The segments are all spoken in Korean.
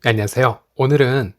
네, 안녕하세요. 오늘은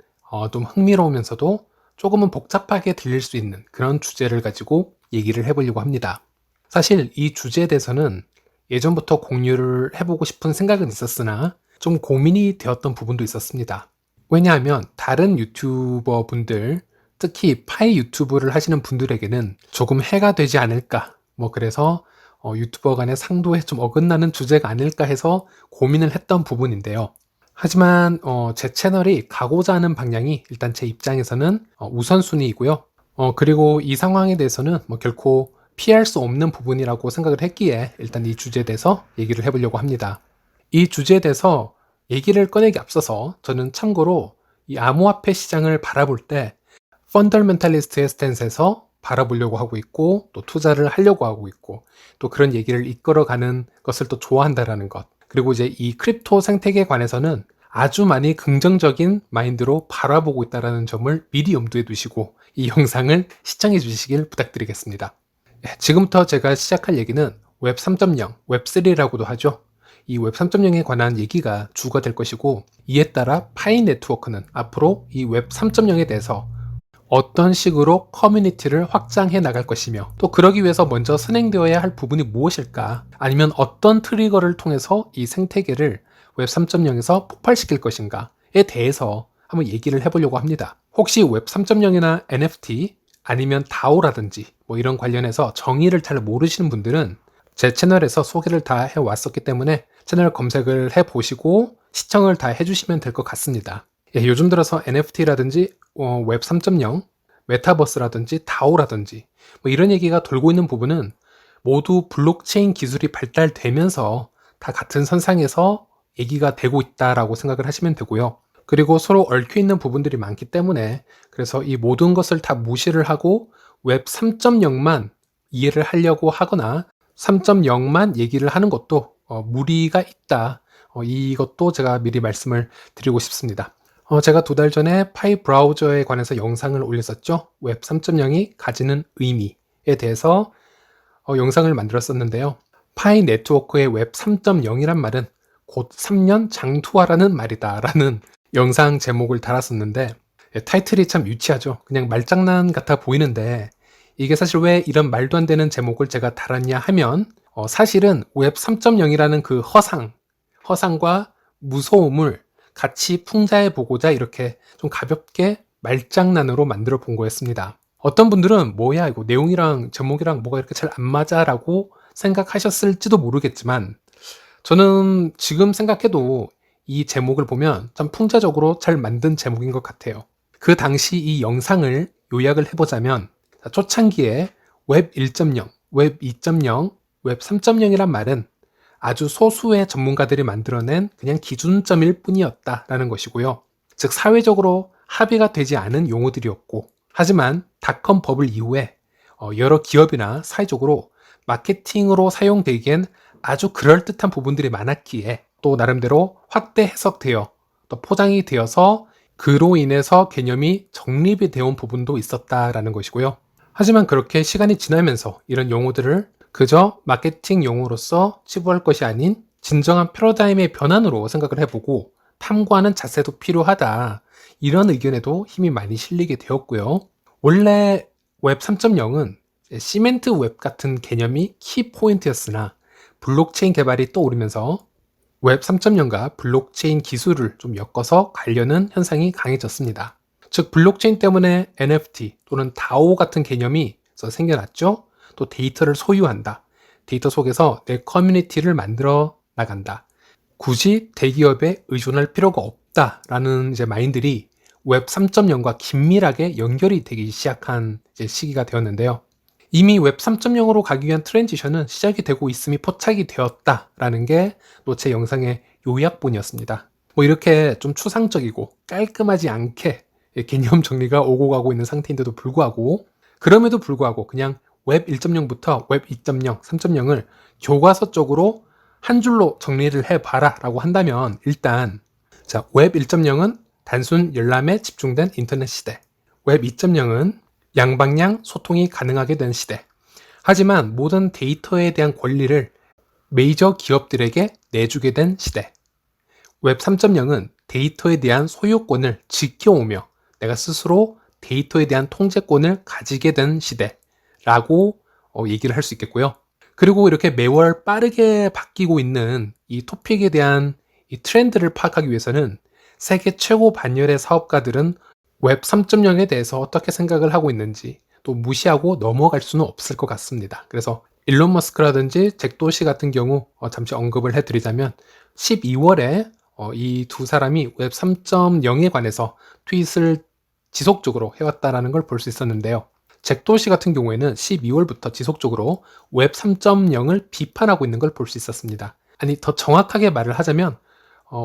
좀 흥미로우면서도 조금은 복잡하게 들릴 수 있는 그런 주제를 가지고 얘기를 해보려고 합니다. 사실 이 주제에 대해서는 예전부터 공유를 해보고 싶은 생각은 있었으나 좀 고민이 되었던 부분도 있었습니다. 왜냐하면 다른 유튜버 분들, 특히 파이 유튜브를 하시는 분들에게는 조금 해가 되지 않을까, 그래서 유튜버 간의 상도에 좀 어긋나는 주제가 아닐까 해서 고민을 했던 부분인데요. 하지만 제 채널이 가고자 하는 방향이 일단 제 입장에서는 우선순위이고요. 그리고 이 상황에 대해서는 결코 피할 수 없는 부분이라고 생각을 했기에 일단 이 주제에 대해서 얘기를 해보려고 합니다. 이 주제에 대해서 얘기를 꺼내기 앞서서 저는 참고로 이 암호화폐 시장을 바라볼 때 펀더멘탈리스트의 스탠스에서 바라보려고 하고 있고, 또 투자를 하려고 하고 있고, 또 그런 얘기를 이끌어가는 것을 또 좋아한다라는 것, 그리고 이제 이 크립토 생태계에 관해서는 아주 많이 긍정적인 마인드로 바라보고 있다는 점을 미리 염두에 두시고 이 영상을 시청해 주시길 부탁드리겠습니다. 지금부터 제가 시작할 얘기는 웹 3.0, 웹 3라고도 하죠. 이 웹 3.0에 관한 얘기가 주가 될 것이고, 이에 따라 파이 네트워크는 앞으로 이 웹 3.0에 대해서 어떤 식으로 커뮤니티를 확장해 나갈 것이며, 또 그러기 위해서 먼저 선행되어야 할 부분이 무엇일까, 아니면 어떤 트리거를 통해서 이 생태계를 웹 3.0에서 폭발시킬 것인가에 대해서 한번 얘기를 해보려고 합니다. 혹시 웹 3.0이나 NFT 아니면 다오라든지 이런 관련해서 정의를 잘 모르시는 분들은 제 채널에서 소개를 다 해왔었기 때문에 채널 검색을 해보시고 시청을 다 해주시면 될 것 같습니다. 요즘 들어서 NFT라든지 웹 3.0, 메타버스라든지 다오라든지 이런 얘기가 돌고 있는 부분은 모두 블록체인 기술이 발달되면서 다 같은 선상에서 얘기가 되고 있다라고 생각을 하시면 되고요. 그리고 서로 얽혀 있는 부분들이 많기 때문에, 그래서 이 모든 것을 다 무시를 하고 웹 3.0만 이해를 하려고 하거나 3.0만 얘기를 하는 것도 무리가 있다. 이것도 제가 미리 말씀을 드리고 싶습니다. 제가 2달 전에 파이 브라우저에 관해서 영상을 올렸었죠. 웹 3.0이 가지는 의미에 대해서 영상을 만들었었는데요. 파이 네트워크의 웹 3.0이란 말은 곧 3년 장투하라는 말이다 라는 영상 제목을 달았었는데, 타이틀이 참 유치하죠. 그냥 말장난 같아 보이는데, 이게 사실 왜 이런 말도 안 되는 제목을 제가 달았냐 하면, 사실은 웹 3.0이라는 그 허상과 무서움을 같이 풍자해 보고자 이렇게 좀 가볍게 말장난으로 만들어 본 거였습니다. 어떤 분들은 뭐야 이거 내용이랑 제목이랑 뭐가 이렇게 잘 안 맞아 라고 생각하셨을지도 모르겠지만, 저는 지금 생각해도 이 제목을 보면 참 풍자적으로 잘 만든 제목인 것 같아요. 그 당시 이 영상을 요약을 해보자면, 초창기에 웹 1.0, 웹 2.0, 웹 3.0이란 말은 아주 소수의 전문가들이 만들어낸 그냥 기준점일 뿐이었다라는 것이고요. 즉 사회적으로 합의가 되지 않은 용어들이었고, 하지만 닷컴 버블 이후에 여러 기업이나 사회적으로 마케팅으로 사용되기엔 아주 그럴듯한 부분들이 많았기에 또 나름대로 확대 해석되어 또 포장이 되어서 그로 인해서 개념이 정립이 되어 부분도 있었다라는 것이고요. 하지만 그렇게 시간이 지나면서 이런 용어들을 그저 마케팅 용어로서 치부할 것이 아닌 진정한 패러다임의 변환으로 생각을 해보고 탐구하는 자세도 필요하다, 이런 의견에도 힘이 많이 실리게 되었고요. 원래 웹 3.0은 시멘트 웹 같은 개념이 키포인트였으나 블록체인 개발이 떠오르면서 웹 3.0과 블록체인 기술을 좀 엮어서 가려는 현상이 강해졌습니다. 즉 블록체인 때문에 NFT 또는 다오 같은 개념이 생겨났죠. 또 데이터를 소유한다. 데이터 속에서 내 커뮤니티를 만들어 나간다. 굳이 대기업에 의존할 필요가 없다라는 마인들이 웹 3.0과 긴밀하게 연결이 되기 시작한 시기가 되었는데요. 이미 웹 3.0으로 가기 위한 트랜지션은 시작이 되고 있음이 포착이 되었다라는 게 또 제 영상의 요약본이었습니다. 이렇게 좀 추상적이고 깔끔하지 않게 개념 정리가 오고 가고 있는 상태인데도 불구하고, 그럼에도 불구하고 그냥 웹 1.0부터 웹 2.0, 3.0을 교과서적으로 한 줄로 정리를 해봐라 라고 한다면, 일단 웹 1.0은 단순 열람에 집중된 인터넷 시대, 웹 2.0은 양방향 소통이 가능하게 된 시대, 하지만 모든 데이터에 대한 권리를 메이저 기업들에게 내주게 된 시대, 웹 3.0은 데이터에 대한 소유권을 지켜오며 내가 스스로 데이터에 대한 통제권을 가지게 된 시대라고 얘기를 할 수 있겠고요. 그리고 이렇게 매월 빠르게 바뀌고 있는 이 토픽에 대한 이 트렌드를 파악하기 위해서는 세계 최고 반열의 사업가들은 웹 3.0에 대해서 어떻게 생각을 하고 있는지 또 무시하고 넘어갈 수는 없을 것 같습니다. 그래서 일론 머스크라든지 잭 도시 같은 경우 잠시 언급을 해드리자면 12월에 이 두 사람이 웹 3.0에 관해서 트윗을 지속적으로 해왔다는 걸 볼 수 있었는데요. 잭 도시 같은 경우에는 12월부터 지속적으로 웹 3.0을 비판하고 있는 걸 볼 수 있었습니다. 아니, 더 정확하게 말을 하자면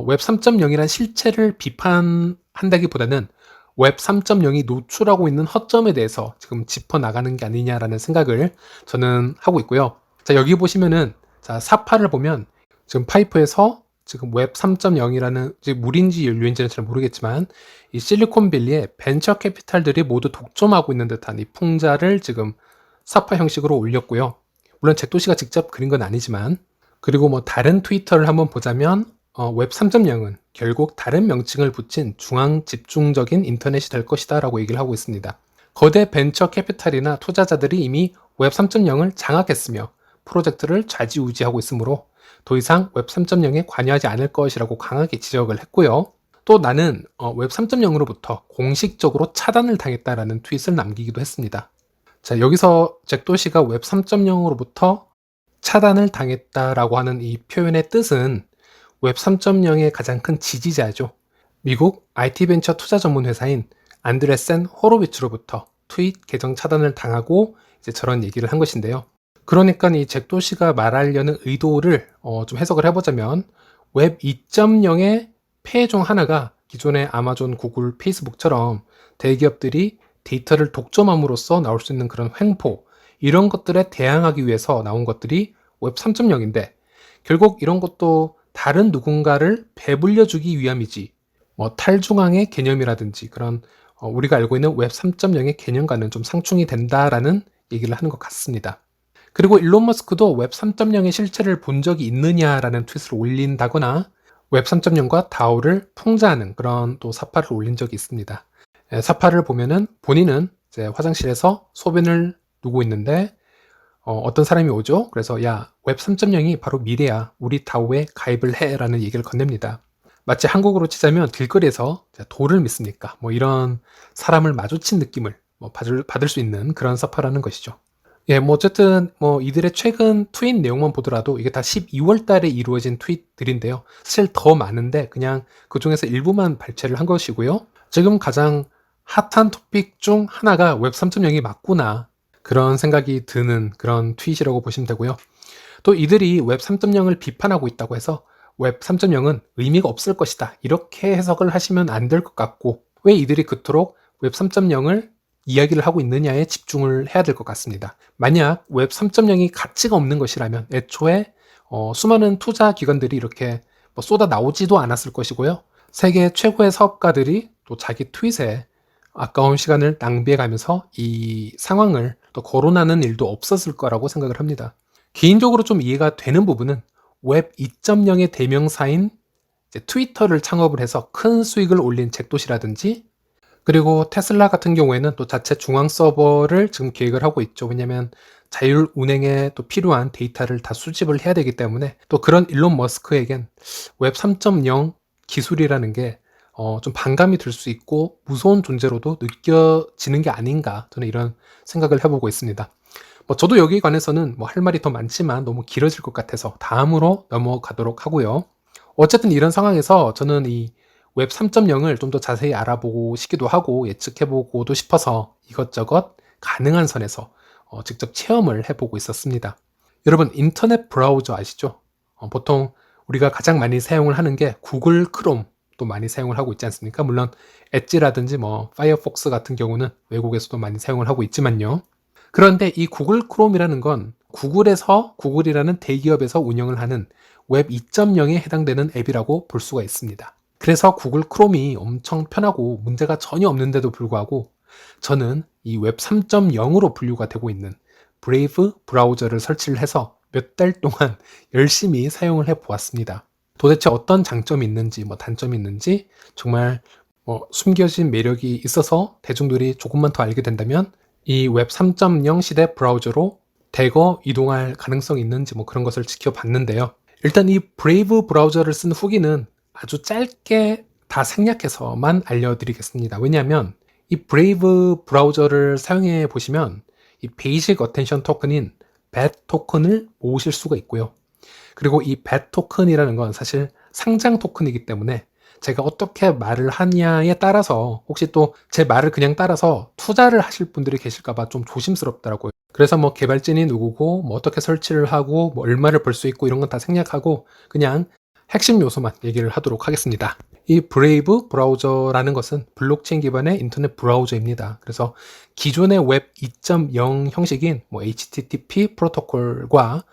웹 3.0이란 실체를 비판한다기보다는 웹 3.0이 노출하고 있는 허점에 대해서 지금 짚어나가는 게 아니냐라는 생각을 저는 하고 있고요. 자, 여기 보시면은 자, 사파를 보면 지금 파이프에서 지금 웹 3.0이라는 물인지 연료인지는 잘 모르겠지만 이 실리콘밸리의 벤처 캐피탈들이 모두 독점하고 있는 듯한 이 풍자를 지금 사파 형식으로 올렸고요. 물론 잭도시가 직접 그린 건 아니지만, 그리고 뭐 다른 트위터를 한번 보자면 웹 3.0은 결국 다른 명칭을 붙인 중앙 집중적인 인터넷이 될 것이다 라고 얘기를 하고 있습니다. 거대 벤처 캐피탈이나 투자자들이 이미 웹 3.0을 장악했으며 프로젝트를 좌지우지하고 있으므로 더 이상 웹 3.0에 관여하지 않을 것이라고 강하게 지적을 했고요. 또 나는 웹 3.0으로부터 공식적으로 차단을 당했다라는 트윗을 남기기도 했습니다. 자, 여기서 잭도시가 웹 3.0으로부터 차단을 당했다라고 하는 이 표현의 뜻은 웹 3.0의 가장 큰 지지자죠. 미국 IT 벤처 투자 전문 회사인 안드레센 호로비츠로부터 트윗 계정 차단을 당하고 이제 저런 얘기를 한 것인데요. 그러니까 이 잭도시가 말하려는 의도를 좀 해석을 해보자면 웹 2.0의 폐해 중 하나가 기존의 아마존, 구글, 페이스북처럼 대기업들이 데이터를 독점함으로써 나올 수 있는 그런 횡포, 이런 것들에 대항하기 위해서 나온 것들이 웹 3.0인데 결국 이런 것도 다른 누군가를 배불려주기 위함이지 뭐 탈중앙의 개념이라든지 그런 우리가 알고 있는 웹 3.0의 개념과는 좀 상충이 된다라는 얘기를 하는 것 같습니다. 그리고 일론 머스크도 웹 3.0의 실체를 본 적이 있느냐라는 트윗을 올린다거나 웹 3.0과 다오를 풍자하는 그런 또 사파를 올린 적이 있습니다. 사파를 보면은 본인은 이제 화장실에서 소변을 누고 있는데 어떤 사람이 오죠. 그래서 야, 웹 3.0이 바로 미래야. 우리 다오에 가입을 해 라는 얘기를 건넵니다. 마치 한국으로 치자면 길거리에서 도를 믿습니까? 뭐 이런 사람을 마주친 느낌을 받을 수 있는 그런 사파라는 것이죠. 예, 뭐 어쨌든 뭐 이들의 최근 트윗 내용만 보더라도 이게 다 12월 달에 이루어진 트윗들인데요. 사실 더 많은데 그냥 그 중에서 일부만 발췌를 한 것이고요. 지금 가장 핫한 토픽 중 하나가 웹 3.0이 맞구나, 그런 생각이 드는 그런 트윗이라고 보시면 되고요. 또 이들이 웹 3.0을 비판하고 있다고 해서 웹 3.0은 의미가 없을 것이다, 이렇게 해석을 하시면 안 될 것 같고, 왜 이들이 그토록 웹 3.0을 이야기를 하고 있느냐에 집중을 해야 될 것 같습니다. 만약 웹 3.0이 가치가 없는 것이라면 애초에 수많은 투자 기관들이 이렇게 쏟아 나오지도 않았을 것이고요. 세계 최고의 사업가들이 또 자기 트윗에 아까운 시간을 낭비해가면서 이 상황을 또 거론하는 일도 없었을 거라고 생각을 합니다. 개인적으로 좀 이해가 되는 부분은 웹 2.0의 대명사인 트위터를 창업을 해서 큰 수익을 올린 잭도시라든지, 그리고 테슬라 같은 경우에는 또 자체 중앙 서버를 지금 계획을 하고 있죠. 왜냐하면 자율 운행에 또 필요한 데이터를 다 수집을 해야 되기 때문에, 또 그런 일론 머스크에겐 웹 3.0 기술이라는 게 좀 반감이 들 수 있고 무서운 존재로도 느껴지는 게 아닌가, 저는 이런 생각을 해보고 있습니다. 저도 여기에 관해서는 할 말이 더 많지만 너무 길어질 것 같아서 다음으로 넘어가도록 하고요. 어쨌든 이런 상황에서 저는 이 웹 3.0을 좀 더 자세히 알아보고 싶기도 하고 예측해보고도 싶어서 이것저것 가능한 선에서 직접 체험을 해보고 있었습니다. 여러분, 인터넷 브라우저 아시죠? 보통 우리가 가장 많이 사용을 하는 게 구글 크롬도 많이 사용을 하고 있지 않습니까? 물론 엣지라든지 파이어폭스 같은 경우는 외국에서도 많이 사용을 하고 있지만요. 그런데 이 구글 크롬이라는 건 구글이라는 대기업에서 운영을 하는 웹 2.0에 해당되는 앱이라고 볼 수가 있습니다. 그래서 구글 크롬이 엄청 편하고 문제가 전혀 없는데도 불구하고 저는 이 웹 3.0으로 분류가 되고 있는 브레이브 브라우저를 설치를 해서 몇 달 동안 열심히 사용을 해 보았습니다. 도대체 어떤 장점이 있는지 단점이 있는지 정말 숨겨진 매력이 있어서 대중들이 조금만 더 알게 된다면 이 웹 3.0 시대 브라우저로 대거 이동할 가능성이 있는지 그런 것을 지켜봤는데요. 일단 이 브레이브 브라우저를 쓴 후기는 아주 짧게 다 생략해서만 알려드리겠습니다. 왜냐하면 이 브레이브 브라우저를 사용해 보시면 이 베이직 어텐션 토큰인 BAT 토큰을 모으실 수가 있고요. 그리고 이 BAT 토큰이라는 건 사실 상장 토큰이기 때문에 제가 어떻게 말을 하냐에 따라서 혹시 또 제 말을 그냥 따라서 투자를 하실 분들이 계실까봐 좀 조심스럽더라고요. 그래서 개발진이 누구고 어떻게 설치를 하고 얼마를 벌 수 있고 이런 건 다 생략하고 그냥 핵심 요소만 얘기를 하도록 하겠습니다. 이 브레이브 브라우저라는 것은 블록체인 기반의 인터넷 브라우저입니다. 그래서 기존의 웹 2.0 형식인 HTTP 프로토콜과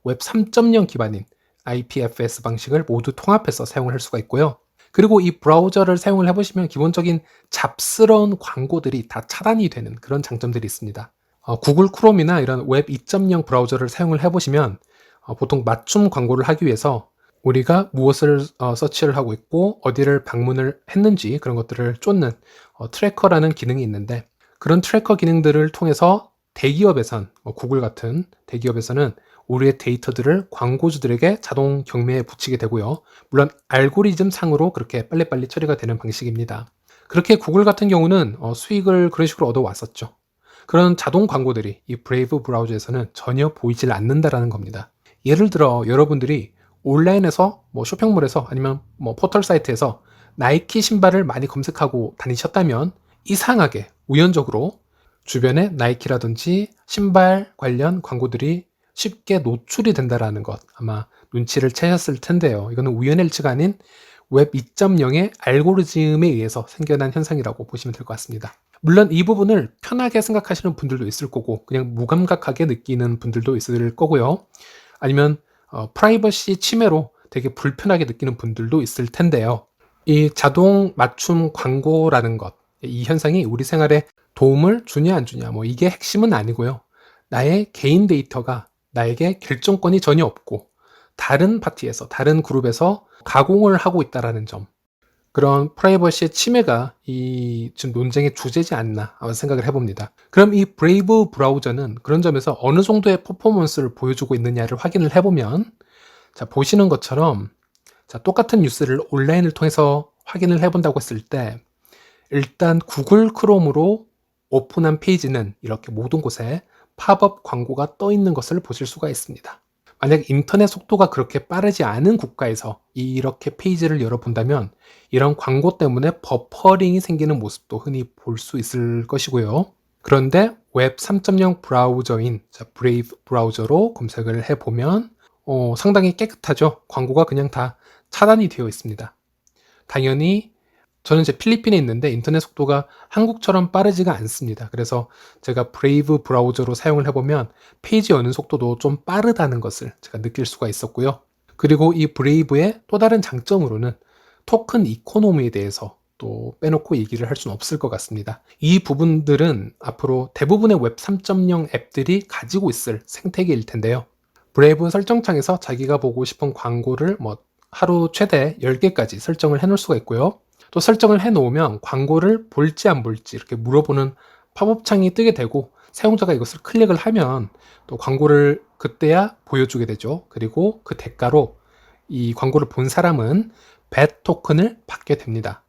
웹 3.0 기반인 IPFS 방식을 모두 통합해서 사용을 할 수가 있고요. 그리고 이 브라우저를 사용을 해보시면 기본적인 잡스러운 광고들이 다 차단이 되는 그런 장점들이 있습니다. 구글 크롬이나 이런 웹 2.0 브라우저를 사용을 해보시면 보통 맞춤 광고를 하기 위해서 우리가 무엇을 서치를 하고 있고 어디를 방문을 했는지 그런 것들을 쫓는 트래커라는 기능이 있는데 그런 트래커 기능들을 통해서 대기업에선 구글 같은 대기업에서는 우리의 데이터들을 광고주들에게 자동 경매에 붙이게 되고요. 물론 알고리즘 상으로 그렇게 빨리빨리 처리가 되는 방식입니다. 그렇게 구글 같은 경우는 수익을 그런 식으로 얻어왔었죠. 그런 자동 광고들이 이 브레이브 브라우저에서는 전혀 보이질 않는다라는 겁니다. 예를 들어 여러분들이 온라인에서 쇼핑몰에서 아니면 포털 사이트에서 나이키 신발을 많이 검색하고 다니셨다면 이상하게 우연적으로 주변에 나이키라든지 신발 관련 광고들이 쉽게 노출이 된다라는 것 아마 눈치를 채셨을 텐데요. 이거는 우연의 일치가 아닌 웹 2.0의 알고리즘에 의해서 생겨난 현상이라고 보시면 될 것 같습니다. 물론 이 부분을 편하게 생각하시는 분들도 있을 거고 그냥 무감각하게 느끼는 분들도 있을 거고요. 아니면 프라이버시 침해로 되게 불편하게 느끼는 분들도 있을 텐데요. 이 자동 맞춤 광고라는 것, 이 현상이 우리 생활에 도움을 주냐 안 주냐 이게 핵심은 아니고요. 나의 개인 데이터가 나에게 결정권이 전혀 없고 다른 파티에서 다른 그룹에서 가공을 하고 있다라는 점, 그런 프라이버시의 침해가 이 지금 논쟁의 주제지 않나 생각을 해봅니다. 그럼 이 브레이브 브라우저는 그런 점에서 어느 정도의 퍼포먼스를 보여주고 있느냐를 확인을 해보면 자 보시는 것처럼 자 똑같은 뉴스를 온라인을 통해서 확인을 해본다고 했을 때 일단 구글 크롬으로 오픈한 페이지는 이렇게 모든 곳에 팝업 광고가 떠 있는 것을 보실 수가 있습니다. 만약 인터넷 속도가 그렇게 빠르지 않은 국가에서 이렇게 페이지를 열어본다면 이런 광고 때문에 버퍼링이 생기는 모습도 흔히 볼 수 있을 것이고요. 그런데 웹 3.0 브라우저인 브레이브 브라우저로 검색을 해보면 상당히 깨끗하죠. 광고가 그냥 다 차단이 되어 있습니다. 당연히 저는 이제 필리핀에 있는데 인터넷 속도가 한국처럼 빠르지가 않습니다. 그래서 제가 브레이브 브라우저로 사용을 해보면 페이지 여는 속도도 좀 빠르다는 것을 제가 느낄 수가 있었고요. 그리고 이 브레이브의 또 다른 장점으로는 토큰 이코노미에 대해서 또 빼놓고 얘기를 할 수는 없을 것 같습니다. 이 부분들은 앞으로 대부분의 웹 3.0 앱들이 가지고 있을 생태계일 텐데요. 브레이브 설정창에서 자기가 보고 싶은 광고를 하루 최대 10개까지 설정을 해놓을 수가 있고요. 또 설정을 해놓으면 광고를 볼지 안 볼지 이렇게 물어보는 팝업 창이 뜨게 되고 사용자가 이것을 클릭을 하면 또 광고를 그때야 보여주게 되죠. 그리고 그 대가로 이 광고를 본 사람은 BAT 토큰을 받게 됩니다.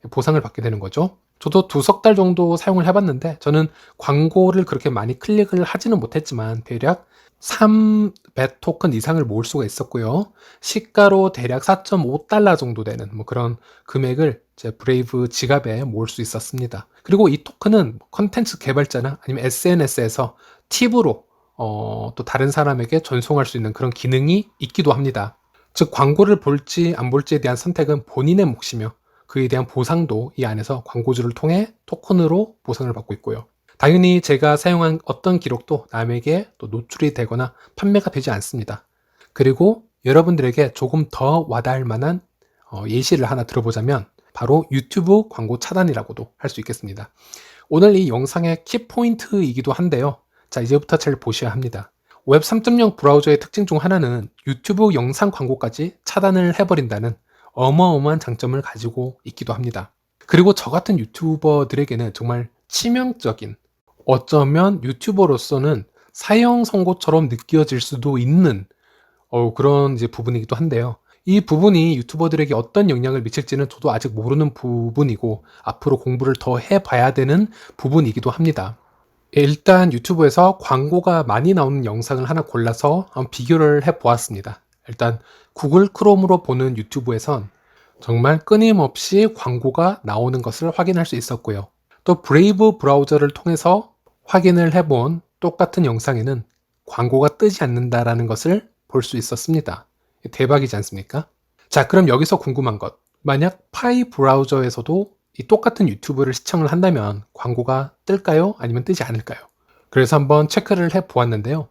보상을 받게 되는 거죠. 저도 2-3 달 정도 사용을 해봤는데 저는 광고를 그렇게 많이 클릭을 하지는 못했지만 대략 3 BAT 토큰 이상을 모을 수가 있었고요. 시가로 대략 4.5달러 정도 되는 그런 금액을 제 브레이브 지갑에 모을 수 있었습니다. 그리고 이 토큰은 컨텐츠 개발자나 아니면 SNS에서 팁으로 또 다른 사람에게 전송할 수 있는 그런 기능이 있기도 합니다. 즉 광고를 볼지 안 볼지에 대한 선택은 본인의 몫이며 그에 대한 보상도 이 안에서 광고주를 통해 토큰으로 보상을 받고 있고요. 당연히 제가 사용한 어떤 기록도 남에게 또 노출이 되거나 판매가 되지 않습니다. 그리고 여러분들에게 조금 더 와닿을 만한 예시를 하나 들어보자면 바로 유튜브 광고 차단이라고도 할 수 있겠습니다. 오늘 이 영상의 키포인트이기도 한데요. 자, 이제부터 잘 보셔야 합니다. 웹 3.0 브라우저의 특징 중 하나는 유튜브 영상 광고까지 차단을 해버린다는 어마어마한 장점을 가지고 있기도 합니다. 그리고 저 같은 유튜버들에게는 정말 치명적인, 어쩌면 유튜버로서는 사형 선고처럼 느껴질 수도 있는 그런 이제 부분이기도 한데요. 이 부분이 유튜버들에게 어떤 영향을 미칠지는 저도 아직 모르는 부분이고 앞으로 공부를 더 해봐야 되는 부분이기도 합니다. 일단 유튜브에서 광고가 많이 나오는 영상을 하나 골라서 한번 비교를 해보았습니다. 일단 구글 크롬으로 보는 유튜브에선 정말 끊임없이 광고가 나오는 것을 확인할 수 있었고요. 또 브레이브 브라우저를 통해서 확인을 해본 똑같은 영상에는 광고가 뜨지 않는다라는 것을 볼 수 있었습니다. 대박이지 않습니까? 자, 그럼 여기서 궁금한 것. 만약 파이 브라우저에서도 이 똑같은 유튜브를 시청을 한다면 광고가 뜰까요? 아니면 뜨지 않을까요? 그래서 한번 체크를 해 보았는데요.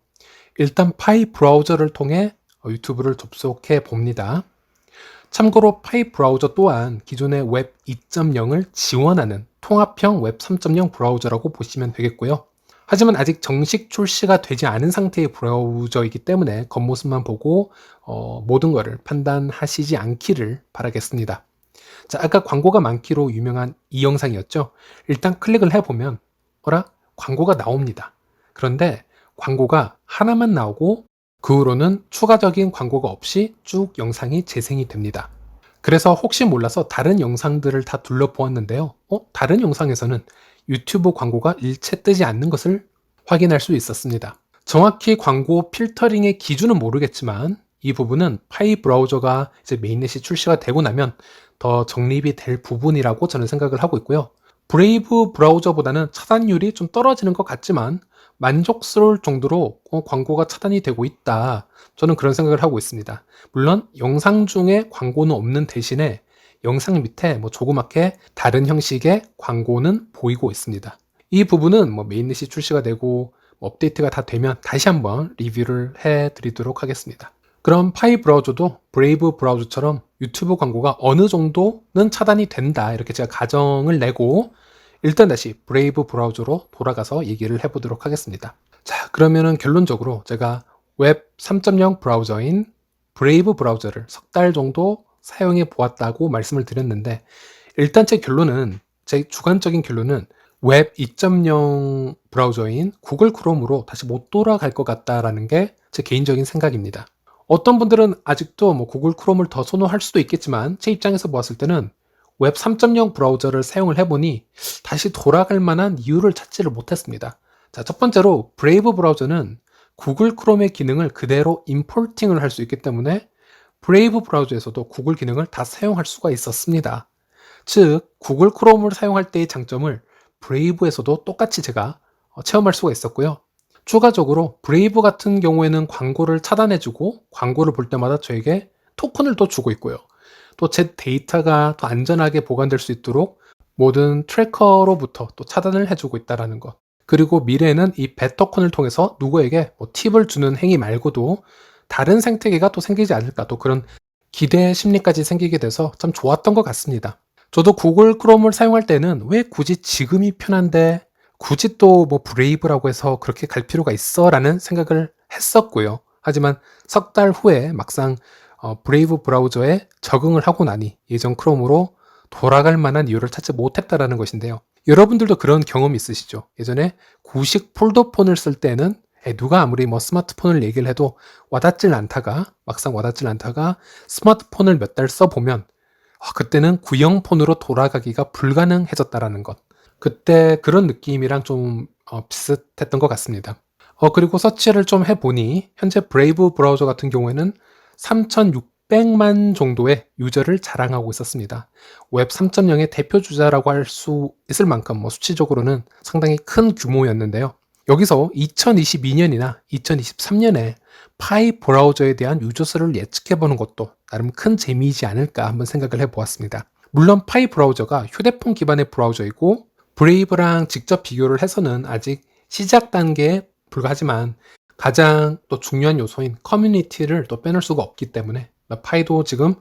일단 파이 브라우저를 통해 유튜브를 접속해 봅니다. 참고로 파이 브라우저 또한 기존의 웹 2.0을 지원하는 통합형 웹 3.0 브라우저라고 보시면 되겠고요. 하지만 아직 정식 출시가 되지 않은 상태의 브라우저이기 때문에 겉모습만 보고 모든 것을 판단하시지 않기를 바라겠습니다. 자, 아까 광고가 많기로 유명한 이 영상이었죠. 일단 클릭을 해보면 광고가 나옵니다. 그런데 광고가 하나만 나오고 그 후로는 추가적인 광고가 없이 쭉 영상이 재생이 됩니다. 그래서 혹시 몰라서 다른 영상들을 다 둘러보았는데요. 다른 영상에서는 유튜브 광고가 일체 뜨지 않는 것을 확인할 수 있었습니다. 정확히 광고 필터링의 기준은 모르겠지만 이 부분은 파이 브라우저가 이제 메인넷이 출시가 되고 나면 더 정립이 될 부분이라고 저는 생각을 하고 있고요. 브레이브 브라우저보다는 차단율이 좀 떨어지는 것 같지만 만족스러울 정도로 광고가 차단이 되고 있다. 저는 그런 생각을 하고 있습니다. 물론 영상 중에 광고는 없는 대신에 영상 밑에 조그맣게 다른 형식의 광고는 보이고 있습니다. 이 부분은 메인넷이 출시가 되고 업데이트가 다 되면 다시 한번 리뷰를 해드리도록 하겠습니다. 그럼 파이 브라우저도 브레이브 브라우저처럼 유튜브 광고가 어느 정도는 차단이 된다, 이렇게 제가 가정을 내고 일단 다시 브레이브 브라우저로 돌아가서 얘기를 해보도록 하겠습니다. 자, 그러면은 결론적으로 제가 웹 3.0 브라우저인 브레이브 브라우저를 석 달 정도 사용해 보았다고 말씀을 드렸는데, 일단 제 주관적인 결론은 웹 2.0 브라우저인 구글 크롬으로 다시 못 돌아갈 것 같다라는 게 제 개인적인 생각입니다. 어떤 분들은 아직도 구글 크롬을 더 선호할 수도 있겠지만 제 입장에서 보았을 때는 웹 3.0 브라우저를 사용을 해보니 다시 돌아갈 만한 이유를 찾지를 못했습니다. 자, 첫 번째로 브레이브 브라우저는 구글 크롬의 기능을 그대로 임포팅을 할 수 있기 때문에 브레이브 브라우저에서도 구글 기능을 다 사용할 수가 있었습니다. 즉, 구글 크롬을 사용할 때의 장점을 브레이브에서도 똑같이 제가 체험할 수가 있었고요. 추가적으로 브레이브 같은 경우에는 광고를 차단해주고 광고를 볼 때마다 저에게 토큰을 또 주고 있고요. 또 제 데이터가 더 안전하게 보관될 수 있도록 모든 트래커로부터 또 차단을 해주고 있다는 것. 그리고 미래에는 이 배터콘을 통해서 누구에게 팁을 주는 행위 말고도 다른 생태계가 또 생기지 않을까, 또 그런 기대 심리까지 생기게 돼서 참 좋았던 것 같습니다. 저도 구글 크롬을 사용할 때는 왜 굳이 지금이 편한데 굳이 또 브레이브라고 해서 그렇게 갈 필요가 있어? 라는 생각을 했었고요. 하지만 석 달 후에 막상 브레이브 브라우저에 적응을 하고 나니 예전 크롬으로 돌아갈 만한 이유를 찾지 못했다라는 것인데요. 여러분들도 그런 경험 있으시죠? 예전에 구식 폴더폰을 쓸 때는 누가 아무리 스마트폰을 얘기를 해도 막상 와닿질 않다가 스마트폰을 몇 달 써보면 그때는 구형폰으로 돌아가기가 불가능해졌다라는 것. 그때 그런 느낌이랑 좀 비슷했던 것 같습니다. 그리고 서치를 좀 해보니 현재 브레이브 브라우저 같은 경우에는 3,600만 정도의 유저를 자랑하고 있었습니다. 웹 3.0의 대표 주자라고 할 수 있을 만큼 수치적으로는 상당히 큰 규모였는데요. 여기서 2022년이나 2023년에 파이 브라우저에 대한 유저 수를 예측해보는 것도 나름 큰 재미이지 않을까 한번 생각을 해보았습니다. 물론 파이 브라우저가 휴대폰 기반의 브라우저이고 브레이브랑 직접 비교를 해서는 아직 시작 단계에 불과하지만 가장 또 중요한 요소인 커뮤니티를 또 빼놓을 수가 없기 때문에 파이도 지금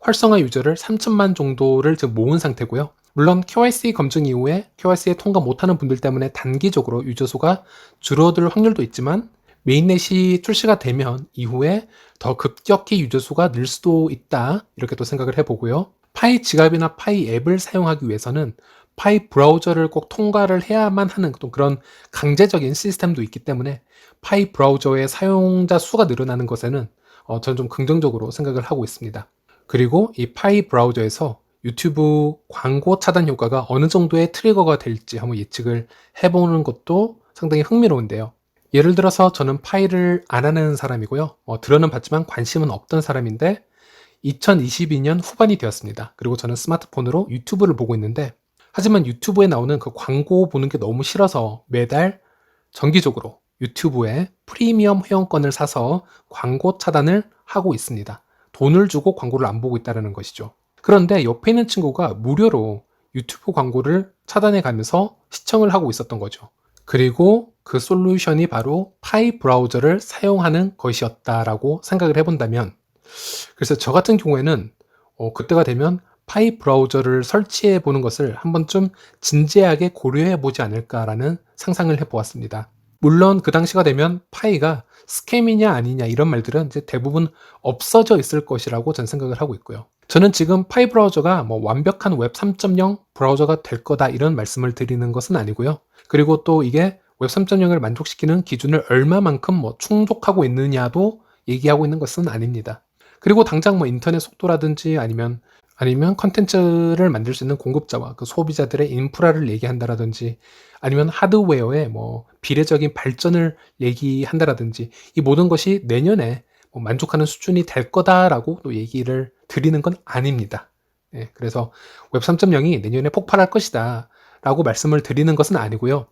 활성화 유저를 3천만 정도를 지금 모은 상태고요. 물론 KYC 검증 이후에 KYC에 통과 못하는 분들 때문에 단기적으로 유저 수가 줄어들 확률도 있지만 메인넷이 출시가 되면 이후에 더 급격히 유저수가 늘 수도 있다, 이렇게 또 생각을 해보고요. 파이 지갑이나 파이 앱을 사용하기 위해서는 파이 브라우저를 꼭 통과를 해야만 하는 또 그런 강제적인 시스템도 있기 때문에 파이 브라우저의 사용자 수가 늘어나는 것에는 저는 좀 긍정적으로 생각을 하고 있습니다. 그리고 이 파이 브라우저에서 유튜브 광고 차단 효과가 어느 정도의 트리거가 될지 한번 예측을 해보는 것도 상당히 흥미로운데요. 예를 들어서 저는 파이를 안 하는 사람이고요. 들어는 봤지만 관심은 없던 사람인데 2022년 후반이 되었습니다. 그리고 저는 스마트폰으로 유튜브를 보고 있는데, 하지만 유튜브에 나오는 그 광고 보는 게 너무 싫어서 매달 정기적으로 유튜브에 프리미엄 회원권을 사서 광고 차단을 하고 있습니다. 돈을 주고 광고를 안 보고 있다는 것이죠. 그런데 옆에 있는 친구가 무료로 유튜브 광고를 차단해 가면서 시청을 하고 있었던 거죠. 그리고 그 솔루션이 바로 파이 브라우저를 사용하는 것이었다라고 생각을 해본다면, 그래서 저 같은 경우에는 그때가 되면 파이 브라우저를 설치해 보는 것을 한 번쯤 진지하게 고려해 보지 않을까라는 상상을 해 보았습니다. 물론 그 당시가 되면 파이가 스캠이냐 아니냐 이런 말들은 이제 대부분 없어져 있을 것이라고 저는 생각을 하고 있고요. 저는 지금 파이 브라우저가 뭐 완벽한 웹 3.0 브라우저가 될 거다 이런 말씀을 드리는 것은 아니고요. 그리고 또 이게 웹 3.0을 만족시키는 기준을 얼마만큼 뭐 충족하고 있느냐도 얘기하고 있는 것은 아닙니다. 그리고 당장 뭐 인터넷 속도라든지 아니면 컨텐츠를 만들 수 있는 공급자와 그 소비자들의 인프라를 얘기한다라든지 아니면 하드웨어의 뭐 비례적인 발전을 얘기한다라든지 이 모든 것이 내년에 뭐 만족하는 수준이 될 거다라고 또 얘기를 드리는 건 아닙니다. 예, 그래서 웹 3.0이 내년에 폭발할 것이다 라고 말씀을 드리는 것은 아니고요.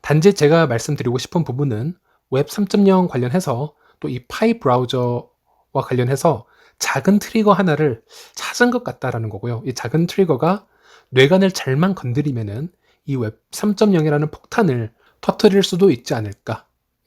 단지 제가 말씀드리고 싶은 부분은 웹 3.0 관련해서 또 이 파이 브라우저와 관련해서 작은 트리거 하나를 찾은 것 같다라는 거고요. 이 작은 트리거가 뇌관을 잘만 건드리면은 이 웹 3.0이라는 폭탄을 터뜨릴 수도 있지 않을까.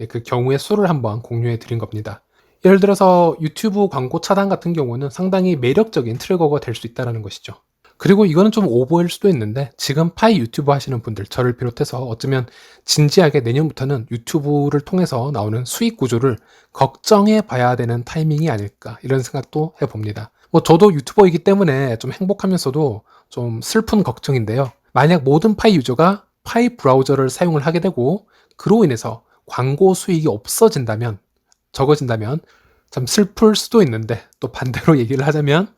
그 경우의 수를 한번 공유해 드린 겁니다. 예를 들어서 유튜브 광고 차단 같은 경우는 상당히 매력적인 트리거가 될 수 있다는 것이죠. 그리고 이거는 좀 오버일 수도 있는데 지금 파이 유튜브 하시는 분들, 저를 비롯해서 어쩌면 진지하게 내년부터는 유튜브를 통해서 나오는 수익 구조를 걱정해 봐야 되는 타이밍이 아닐까 이런 생각도 해봅니다. 뭐 저도 유튜버이기 때문에 좀 행복하면서도 좀 슬픈 걱정인데요. 만약 모든 파이 유저가 파이 브라우저를 사용을 하게 되고 그로 인해서 광고 수익이 없어진다면, 적어진다면 참 슬플 수도 있는데, 또 반대로 얘기를 하자면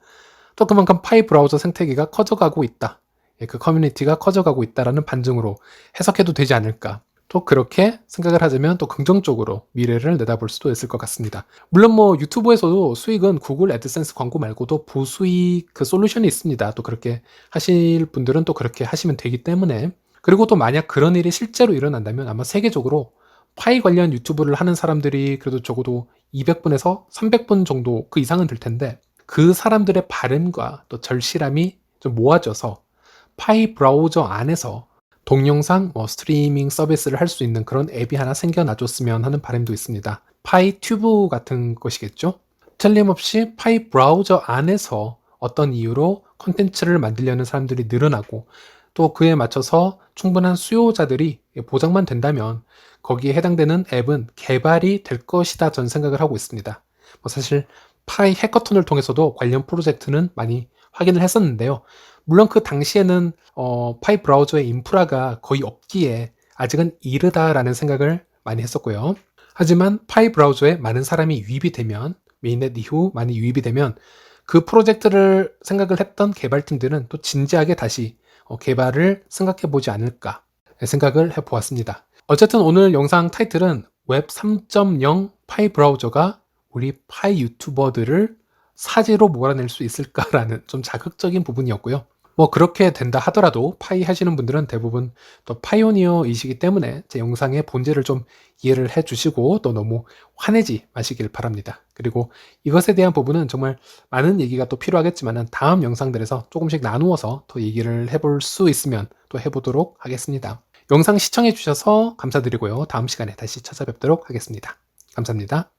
또 그만큼 파이 브라우저 생태계가 커져가고 있다. 그 커뮤니티가 커져가고 있다라는 반증으로 해석해도 되지 않을까. 또 그렇게 생각을 하자면 또 긍정적으로 미래를 내다볼 수도 있을 것 같습니다. 물론 뭐 유튜브에서도 수익은 구글 애드센스 광고 말고도 부수익 그 솔루션이 있습니다. 또 그렇게 하실 분들은 또 그렇게 하시면 되기 때문에, 그리고 또 만약 그런 일이 실제로 일어난다면 아마 세계적으로 파이 관련 유튜브를 하는 사람들이 그래도 적어도 200분에서 300분 정도 그 이상은 될 텐데, 그 사람들의 바램과 또 절실함이 좀 모아져서 파이 브라우저 안에서 동영상 스트리밍 서비스를 할 수 있는 그런 앱이 하나 생겨나줬으면 하는 바람도 있습니다. 파이 튜브 같은 것이겠죠? 틀림없이 파이 브라우저 안에서 어떤 이유로 콘텐츠를 만들려는 사람들이 늘어나고 또 그에 맞춰서 충분한 수요자들이 보장만 된다면 거기에 해당되는 앱은 개발이 될 것이다 전 생각을 하고 있습니다. 사실 파이 해커톤을 통해서도 관련 프로젝트는 많이 확인을 했었는데요. 물론 그 당시에는 파이 브라우저의 인프라가 거의 없기에 아직은 이르다라는 생각을 많이 했었고요. 하지만 파이 브라우저에 많은 사람이 유입이 되면, 메인넷 이후 많이 유입이 되면 그 프로젝트를 생각을 했던 개발팀들은 또 진지하게 다시 개발을 생각해 보지 않을까 생각을 해보았습니다. 어쨌든 오늘 영상 타이틀은 웹 3.0 파이 브라우저가 우리 파이 유튜버들을 사지로 몰아낼 수 있을까라는 좀 자극적인 부분이었고요. 그렇게 된다 하더라도 파이 하시는 분들은 대부분 또 파이오니어이시기 때문에 제 영상의 본질을 좀 이해를 해주시고 또 너무 화내지 마시길 바랍니다. 그리고 이것에 대한 부분은 정말 많은 얘기가 또 필요하겠지만 다음 영상들에서 조금씩 나누어서 더 얘기를 해볼 수 있으면 또 해보도록 하겠습니다. 영상 시청해 주셔서 감사드리고요. 다음 시간에 다시 찾아뵙도록 하겠습니다. 감사합니다.